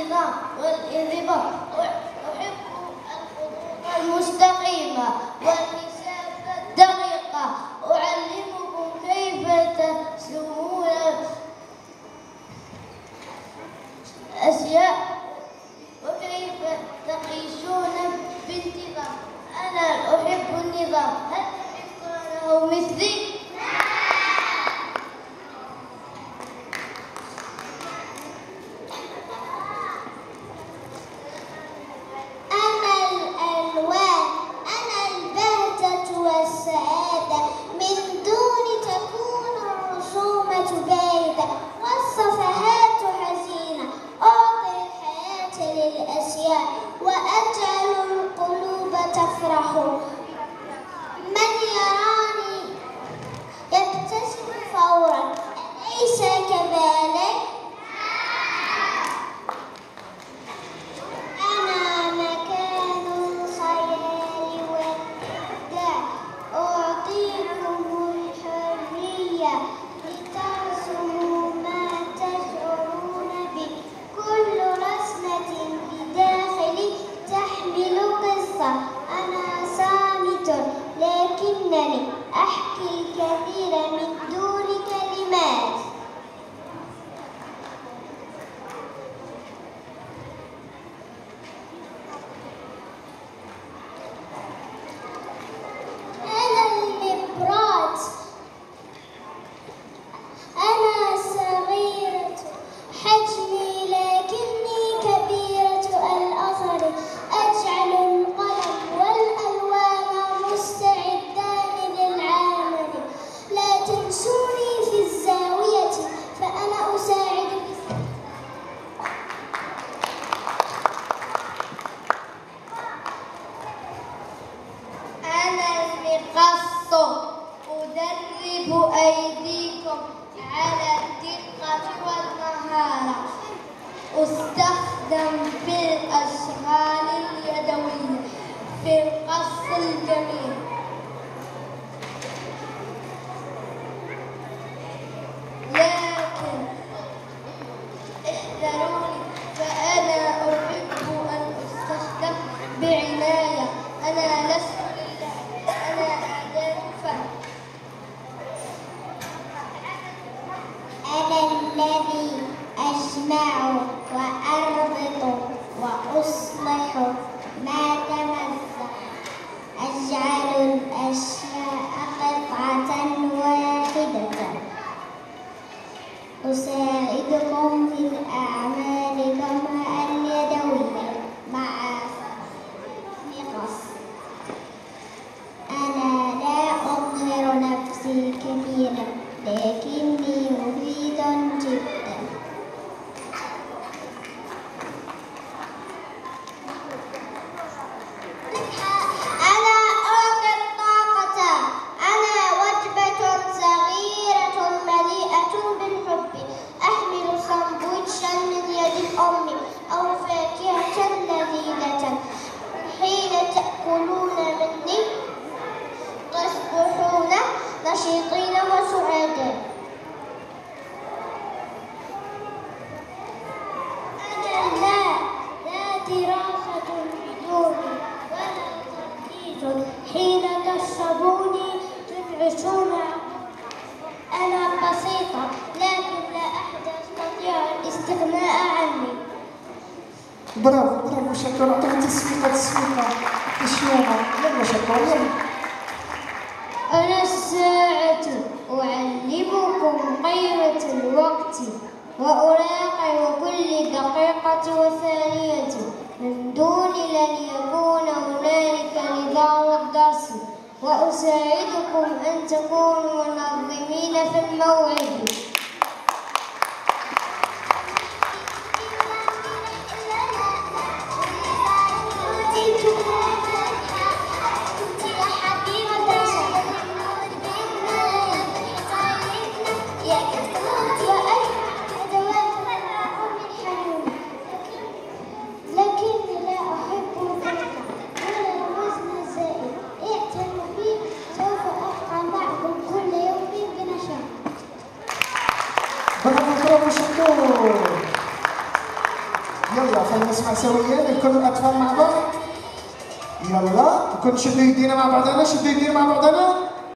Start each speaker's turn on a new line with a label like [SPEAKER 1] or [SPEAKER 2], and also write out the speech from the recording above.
[SPEAKER 1] النظام والانضباط. أحب الخطوط المستقيمة والحساب الدقيقة. أعلمكم كيف تسلمون الأشياء وكيف تعيشون بانتظام. أنا أحب النظام. هل تحبونه مثلي؟
[SPEAKER 2] وأجعل القلوب تفرح. من يراني يبتسم فورا، أليس كذلك؟ أنا مكان الخيال والإبداع. أعطيكم الحرية لترسموا ما تشعرون به. كل رسمة بداخلي تحمل قصة. أنا صامت لكنني أحكي الكثير من دون كلمات. أنا النبرات. أنا صغيرة حجمي لكني كبيرة الأثر. أجعل القلم والألوان مستعدان للعمل. لا تنسوني في الزاوية فأنا أساعد.
[SPEAKER 1] أنا المقص. أدرب أيديكم على الدقة والمهارة. أستخدم في الأشغال اليدوية في القص الجميل. لكن احذروني فأنا أحب أن أستخدم بعناية. أنا لست للعب، أنا أعداد فهم.
[SPEAKER 2] أنا الذي أجمع وأربط وأصلح ما تمزق. أجعل الأشياء قطعة واحدة. أساعدكم في الأعمال كما اليدوية مع نقص. أنا لا أظهر نفسي كثيرا لكني مفيد جدا. أنا أعطي الطاقة. أنا وجبة صغيرة مليئة بالحب. أحمل ساندويتشا من يد الأم أو فاكهة لذيذة. حين تأكلون مني تصبحون نشيطين وسعداء. أنا لا دراسة بدوني ولا تركيز. حين تشربوني تنعشون. أنا بسيطة لكن لا أحد يستطيع الاستغناء عني.
[SPEAKER 3] برافو برافو، شكرا. أعطيك تسويقة مشيومة. يلا شكرا. يلا.
[SPEAKER 1] أنا الساعة. أعلمكم قيمة الوقت وأراقب كل دقيقة وثانية. من دون لن يكون هنالك نظام الدرس. وأساعدكم أن تكونوا منظمين في الموعد.
[SPEAKER 2] لكني لا أحب الفرقة ولا الوزن الزائد. اعتنوا بي، سوف أبقى معكم كل يوم بنشاط.
[SPEAKER 3] نبدا فلنسمع سويا الكل الاطفال مع بعض. يلا نكون نشدوا يدينا مع بعضنا، شدوا يدينا مع بعضنا.